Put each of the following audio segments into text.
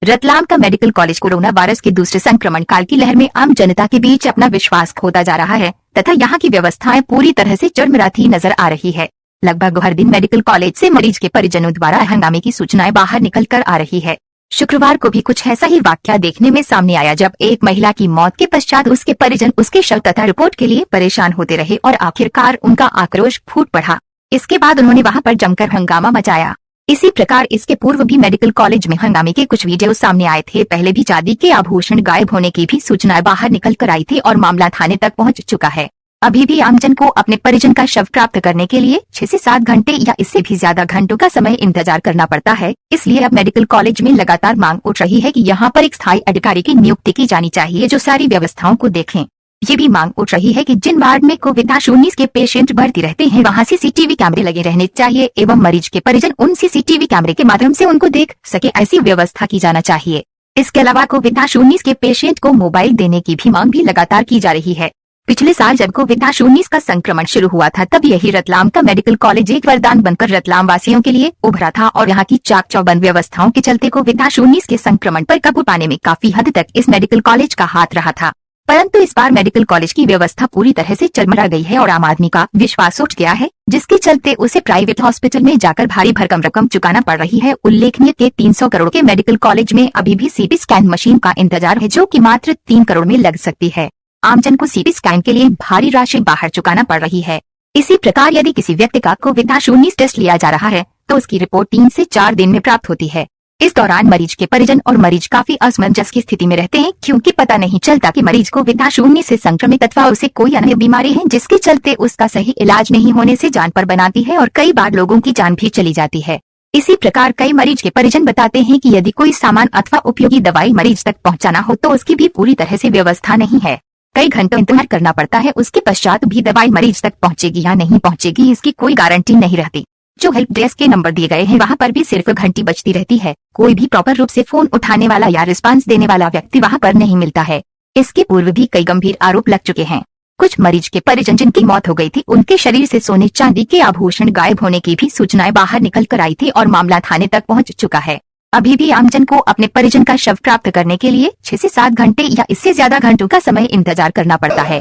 रतलाम का medical college corona virus के दूसरे संक्रमण काल की लहर में आम जनता के बीच अपना विश्वास खोता जा रहा है तथा यहाँ की व्यवस्थाएं पूरी तरह से चरमराती नजर आ रही है। लगभग हर दिन मेडिकल कॉलेज से मरीज के परिजनों द्वारा हंगामे की सूचनाएं बाहर निकल कर आ रही है। शुक्रवार को भी कुछ ऐसा ही वाकया देखने में सामने आया, जब एक महिला की मौत के पश्चात उसके परिजन उसके शव तथा रिपोर्ट के लिए परेशान होते रहे और आखिरकार उनका आक्रोश फूट पड़ा। इसके बाद उन्होंने वहां पर जमकर हंगामा मचाया। इसी प्रकार इसके पूर्व भी मेडिकल कॉलेज में हंगामे के कुछ वीडियो सामने आए थे। पहले भी चांदी के आभूषण गायब होने की भी सूचनाएं बाहर निकल कर आई थी और मामला थाने तक पहुंच चुका है। अभी भी आमजन को अपने परिजन का शव प्राप्त करने के लिए 6 से 7 घंटे या इससे भी ज्यादा घंटों का समय इंतजार करना पड़ता है। इसलिए अब मेडिकल कॉलेज में लगातार मांग उठ रही है कि यहाँ पर एक स्थायी अधिकारी की नियुक्ति की जानी चाहिए जो सारी व्यवस्थाओं को देखें। ये भी मांग उठ रही है कि जिन वार्ड में कोविड-19 के पेशेंट भर्ती रहते हैं वहाँ सीसीटीवी कैमरे लगे रहने चाहिए एवं मरीज के परिजन उन सीसीटीवी कैमरे के माध्यम से उनको देख सके, ऐसी व्यवस्था की जाना चाहिए। इसके अलावा कोविड-19 के पेशेंट को मोबाइल देने की भी मांग भी लगातार की जा रही है। पिछले साल जब कोविड-19 का संक्रमण शुरू हुआ था तब यही रतलाम का मेडिकल कॉलेज एक वरदान बनकर रतलाम वासियों के लिए उभरा था और यहाँ की चाक चौबंद व्यवस्थाओं के चलते कोविड-19 के संक्रमण पर काबू पाने में काफी हद तक इस मेडिकल कॉलेज का हाथ रहा था। परंतु इस बार मेडिकल कॉलेज की व्यवस्था पूरी तरह से चरमरा गई है और आम आदमी का विश्वास उठ गया है, जिसके चलते उसे प्राइवेट हॉस्पिटल में जाकर भारी भरकम रकम चुकाना पड़ रही है। उल्लेखनीय के 300 करोड़ के मेडिकल कॉलेज में अभी भी सीटी स्कैन मशीन का इंतजार है, जो कि मात्र 3 करोड़ में लग सकती है। आमजन को सीटी स्कैन के लिए भारी राशि बाहर चुकाना पड़ रही है। इसी प्रकार यदि किसी व्यक्ति का कोविड-19 टेस्ट लिया जा रहा है तो उसकी रिपोर्ट 3 से 4 दिन में प्राप्त होती है। इस दौरान मरीज के परिजन और मरीज काफी असमंजस की स्थिति में रहते हैं, क्योंकि पता नहीं चलता कि मरीज को कोविड-19 से संक्रमित अथवा उसे कोई अन्य बीमारी है, जिसके चलते उसका सही इलाज नहीं होने से जान पर बनाती है और कई बार लोगों की जान भी चली जाती है। इसी प्रकार कई मरीज के परिजन बताते हैं कि यदि कोई सामान अथवा उपयोगी दवाई मरीज तक पहुँचाना हो तो उसकी भी पूरी तरह से व्यवस्था नहीं है। कई घंटों इंतजार करना पड़ता है, उसके पश्चात भी दवाई मरीज तक पहुँचेगी या नहीं पहुँचेगी इसकी कोई गारंटी नहीं रहती। जो हेल्प डेस्क के नंबर दिए गए हैं वहाँ पर भी सिर्फ घंटी बजती रहती है, कोई भी प्रॉपर रूप से फोन उठाने वाला या रिस्पांस देने वाला व्यक्ति वहाँ पर नहीं मिलता है। इसके पूर्व भी कई गंभीर आरोप लग चुके हैं। कुछ मरीज के परिजन जिनकी मौत हो गई थी उनके शरीर से सोने चांदी के आभूषण गायब होने की भी सूचनाएं बाहर निकल कर आई थी और मामला थाने तक पहुँच चुका है। अभी भी आमजन को अपने परिजन का शव प्राप्त करने के लिए 6 से 7 घंटे या इससे ज्यादा घंटों का समय इंतजार करना पड़ता है।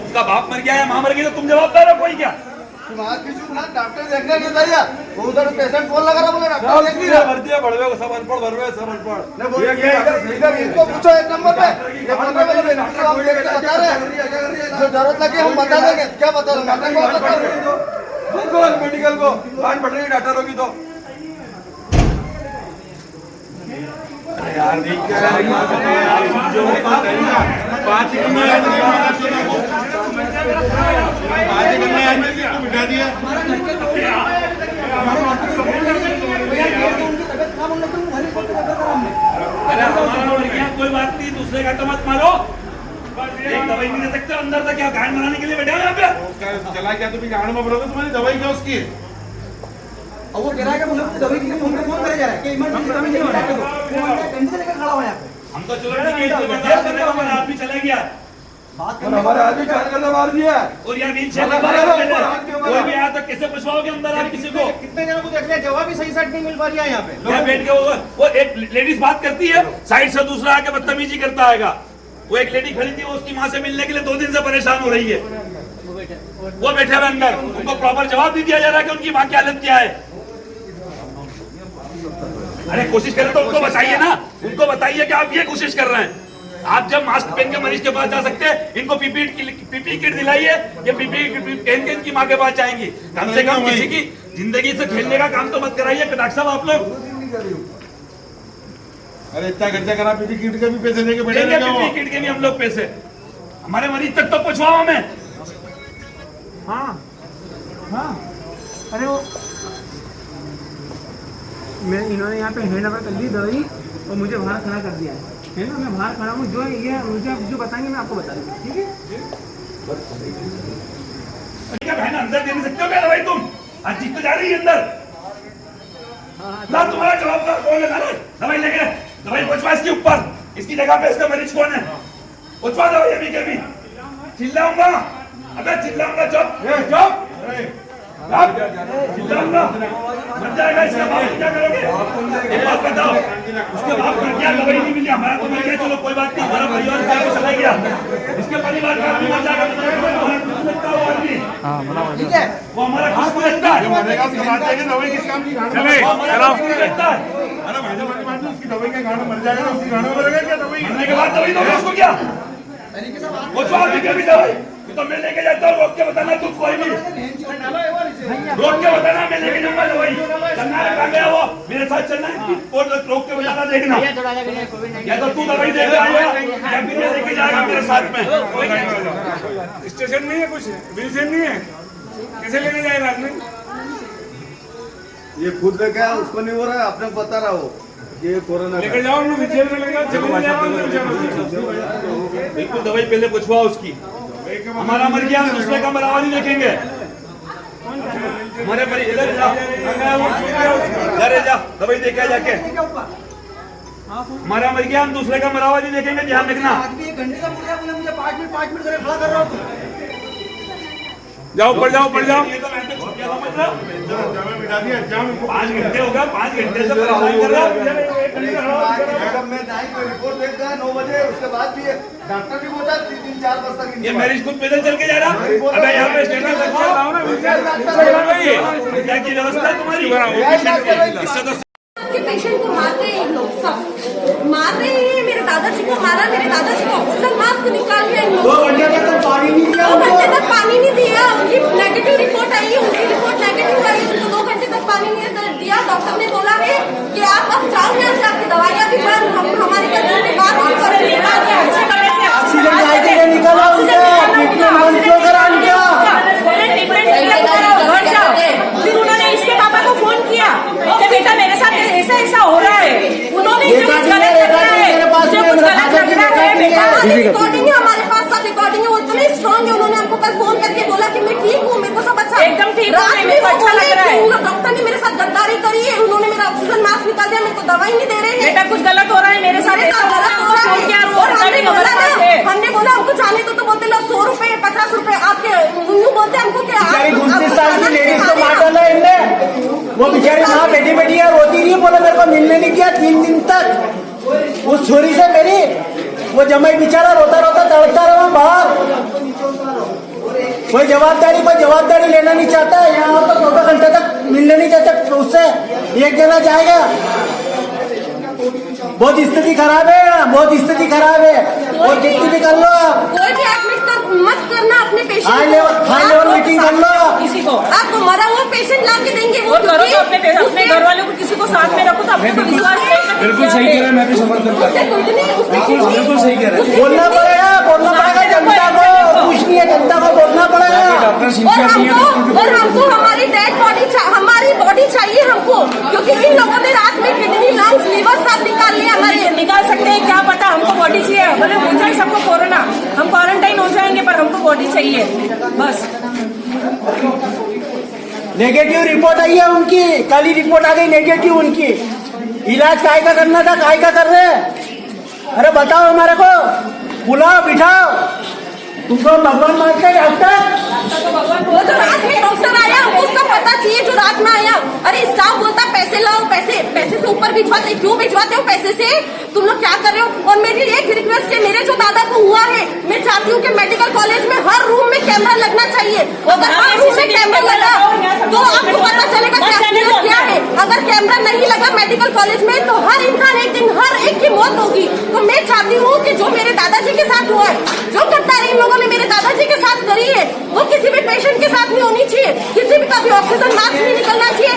उसका बाप मर गया है, माँ मर गई तो तुम जवाबदार हो? कोई क्या डॉक्टर देखने नहीं दिया, वो उधर पेशेंट फोन लगा रहा, बोले डॉक्टर देख नहीं रहा। भर दिया, बढ़वे को सब अनपढ़, भरवे सब अनपढ़। इधर इनको पूछो एक नंबर पे, ये बंदे बोले डॉक्टर हम देख के बता रहे हैं, जो जरूरत लगे हम बता देंगे। क्या बता रहे मेडिकल को आज बढ़ रही डॉक्टर होगी तो यार बिठा दिया। कोई बात नहीं, दूसरे का तो मत मारो। एक दवाई नहीं दे सकते अंदर तक, क्या गांड बनाने के लिए बैठे हो यहाँ पे? चला क्या तुम्हें गांड में बोलोगे? तुम्हारी दवाई क्या उसकी? और वो कह रहा है कि मुझे दवाई के लिए फोन करे जा रहा है कि इमरजेंसी दवाई नहीं हो रहा है, वो घंटे लेकर खड़ा हुआ है यहाँ पे। हम तो चलो ठीक है, हमारा आदमी चला गया, बात करने हमारे आदमी चार गंदा मार दिया और यहाँ बीच कोई भी आया तो कैसे पूछवाओगे अंदर आप किसी को? कितने जनों को देख लिया, जवाब भी सही साइड नहीं मिल पा रही है यहाँ पे। यहाँ बैठ के वो एक लेडीज बात करती है, साइड से दूसरा आके बदतमीजी करता आएगा। वो एक लेडी खड़ी थी, वो उसकी माँ से मिलने के लिए 2 दिन से परेशान हो रही है, वो बैठे हुए अंदर, उनको प्रॉपर जवाब नहीं दिया जा रहा कि उनकी माँ की हालत क्या है। अरे कोशिश करें तो उनको बताइए ना, उनको बताइए कि आप ये कोशिश कर रहे हैं। आप जब मास्क पहन के मरीज के पास जा सकते हैं, इनको पीपी किट दिलाइए, ये पीपी पहन के इनकी माँ के पास जाएंगी। कम से कम किसी की जिंदगी से खेलने का काम तो मत कराइए डॉक्टर साहब आप लोग। अरे इतना खर्चा करा, पीपी किट के भी पैसे देके बैठे हैं, पीपी किट के भी हम लोग पैसे, हमारे मरीज तक तो पहुंचवाओ हमें। हाँ हाँ, अरे वो मैं इन्होंने यहाँ पे हैंड ओवर कर दी दवाई और मुझे बाहर खड़ा कर दिया है ना, मैं बाहर खड़ा हूँ, जो ये मुझे जो बताएंगे मैं आपको बता दूँगा, ठीक है? क्या बहन अंदर दे नहीं सकते हो क्या दवाई तुम? आज जीत तो जा रही है अंदर ना, तुम्हारा जवाब कौन है? दवाई लेके दवाई पहुंचवा इसके ऊपर, इसकी जगह पे इसका मरीज कौन है? पहुंचवा दवाई अभी के भी। चिल्लाऊंगा, अबे चिल्लाऊंगा, चुप चुप। आप जाऊंगा मर जाएगा, इसके बाप को क्या करोगे? एक बात बताओ, उसके बाप को क्या दवाई नहीं मिली, हमारा तो मर गया, चलो कोई बात नहीं, हमारा परिवार क्या चला गया, इसके परिवार का भी मर जाएगा, तो लगता है वो आदमी, ठीक है वो हमारा किसको लगता है? मरेगा उसके बाद जाएगा, दवाई किस काम की? गांड वो हमारा किसको लगता है? अरे भाई उसकी दवाई का गांड मर जाएगा, उसकी गांड में मरेगा क्या दवाई? मरने के बाद दवाई दोगे उसको क्या? वो जो आदमी की भी दवाई तो मैं लेके जाता हूँ, रोक के बताना, तू कोई भी रोक के बताना, मैं लेके जाऊंगा दवाई। चलना है, कहाँ गया वो? मेरे साथ चलना है, और रोक के बताना, देखना या तो तू दवाई देके आएगा या फिर ये लेके जाएगा मेरे साथ में। स्टेशन नहीं है, कुछ विजन नहीं है, कैसे लेने जाएगा आदमी? ये खुद का क्या उसको नहीं हो रहा है, आपने बता रहा हो ये कोरोना का। लेकर जाओ उनको विजन में, लेकर जाओ, चले जाओ। बिल्कुल दवाई पहले पूछवाओ उसकी, हमारा मर गया, दूसरे का मरावा नहीं देखेंगे। हमारे पर इधर जा, इधर जा, दवाई देखा जाके, हमारा मर गया, हम दूसरे का मरावा नहीं देखेंगे, ध्यान रखना। आदमी 1 घंटे का मुर्गा बोला, मुझे 5 मिनट करे खड़ा कर रहा हूँ। जाओ पड़ जाओ, पड़ जाओ। ये तो मैं तो छुट्टियां समझ रहा हूं। जामे बिठा दिया, जाम इनको 5 घंटे हो गए, 5 घंटे से परेशान कर रहा हूं। मैडम मैं नाइट में रिपोर्ट देख गया 9 बजे, उसके बाद भी डॉक्टर भी बोला 3-4 बजे तक। ये मैरिज खुद पैदल चल के जा रहा, अबे यहाँ पे स्टेशन पर क्या की व्यवस्था है तुम्हारी? इससे तो के पेशेंट को मार रहे हैं इन लोग, सब मार रहे हैं। मेरे दादाजी को मारा, मेरे दादाजी को ऑक्सीजन मास्क निकाल लिया इन लोगों 2 घंटे तक पानी नहीं दिया 2 घंटे तक पानी नहीं दिया। उनकी नेगेटिव रिपोर्ट आई, उनकी रिपोर्ट नेगेटिव आई, उनको 2 घंटे तक पानी नहीं दिया। डॉक्टर ने बोला है कि आप अब जाओ यहाँ से, आपकी दवाइयाँ भी बंद, हम हमारी कंट्रोल में बात नहीं कर रहे हैं। ऑक्सीजन जाके निकालो उनका, ट्रीटमेंट बंद क्यों करा उनका? फिर उन्होंने इसके पापा को फोन किया कि बेटा मेरे साथ ऐसा ऐसा हो रहा है, उन्होंने रिकॉर्डिंग है, मुझे कुछ गलत लग रहा है बेटा। रिकॉर्डिंग है हमारे पास, सब रिकॉर्डिंग है, वो इतने स्ट्रॉन्ग है। उन्होंने हमको कल फोन करके बोला कि मैं ठीक हूँ, मेरे को सब अच्छा एकदम ठीक हूँ, रात में मेरे को वो अच्छा बोले लग रहा है। कि डॉक्टर ने मेरे साथ गद्दारी करी है, उन्होंने मेरा ऑक्सीजन मास्क निकाल दिया, मेरे को दवाई नहीं दे रहे हैं। बेटा कुछ गलत हो रहा है मेरे साथ, मेरे साथ गलत हो रहा है। और हमने बोला हमको जाने तो बोलते लोग 100 रुपए 50 रुपए आपके यूं बोलते हमको कि बेचारी 29 साल की लेडीज को मार डाला इनने। वो बेचारी वहाँ बैठी बैठी है, रोती रही, बोला मेरे को मिलने नहीं किया 3 दिन तक। उस छोरी से मेरी वो जमाई बेचारा रोता रोता तड़पता रहा बाहर। कोई जवाबदारी लेना नहीं चाहता। यहाँ तो 2 घंटे तक मिलने नहीं चाहता उससे, एक जना जाएगा। बहुत स्थिति खराब है, बहुत स्थिति खराब है। और कितनी भी कर लो आप, कोई भी एडमिट मत करना अपने पेशेंट हाई लेवल मीटिंग कर लो। किसी को आपको मरा हुआ पेशेंट ला के देंगे वो, और करो तो अपने घर वालों को किसी को साथ में रखो तो अपने को विश्वास बिल्कुल सही कह रहा है, मैं भी समझ करता हूँ। बिल्कुल सही कह रहा है। बोलना पड़ेगा जनता को, कुछ नहीं है, जनता को बोलना पड़ेगा। डॉक्टर सिंसियर नहीं है, और हमको हमारी डेड बॉडी, हमारी बॉडी चाहिए हमको, क्योंकि इन लोगों ने रात में किडनी लंग्स लिवर सब निकाल लिया हमारे। निकाल सकते हैं क्या पता, हमको बॉडी चाहिए। भले हो जाए सबको कोरोना, हम क्वारंटाइन हो जाएंगे पर हमको बॉडी चाहिए बस। नेगेटिव रिपोर्ट आई है उनकी, कल ही रिपोर्ट आ गई नेगेटिव उनकी। इलाज काय का करना था, काय का कर रहे? अरे बताओ हमारे को, बुलाओ बिठाओ। तुमको भगवान मानते हैं डॉक्टर? वो जो रात में डॉक्टर आया हमको उसका पता चाहिए, जो रात में आया। अरे स्टाफ बोलता पैसे लाओ, पैसे से ऊपर भिजवाते, क्यों भिजवाते हो पैसे से? तुम लोग क्या कर रहे हो? और मेरी एक रिक्वेस्ट है, मेरे जो दादा को हुआ है, मैं चाहती हूँ कि मेडिकल कॉलेज में हर रूम में कैमरा लगना चाहिए। अगर हर रूम में कैमरा लगा तो आपको पता चलेगा क्या है। अगर कैमरा नहीं लगा मेडिकल कॉलेज में तो हर इंसान एक दिन हर एक की मौत होगी। तो मैं चाहती हूँ कि जो मेरे दादाजी के साथ हुआ है, जो गद्दारी इन लोगों ने मेरे दादाजी के साथ करी है, वो किसी भी पेशेंट के साथ नहीं होनी चाहिए। किसी भी का भी ऑक्सीजन मास्क नहीं निकलना चाहिए।